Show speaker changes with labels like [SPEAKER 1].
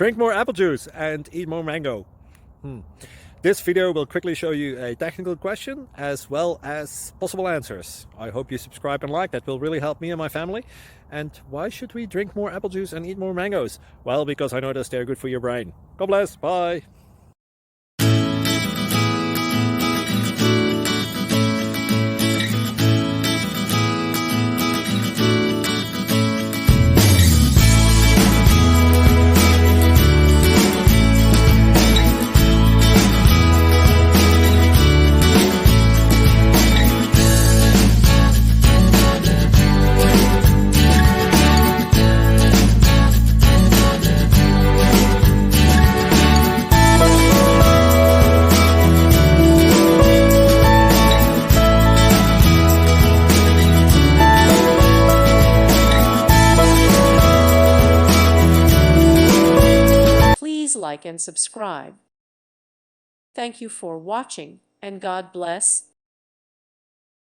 [SPEAKER 1] Drink more apple juice and eat more mango. This video will quickly show you a technical question as well as possible answers. I hope you subscribe and like, that will really help me and my family. And why should we drink more apple juice and eat more mangoes? Well, because I noticed they're good for your brain. God bless, bye!
[SPEAKER 2] Please like and subscribe. Thank you for watching, and God bless.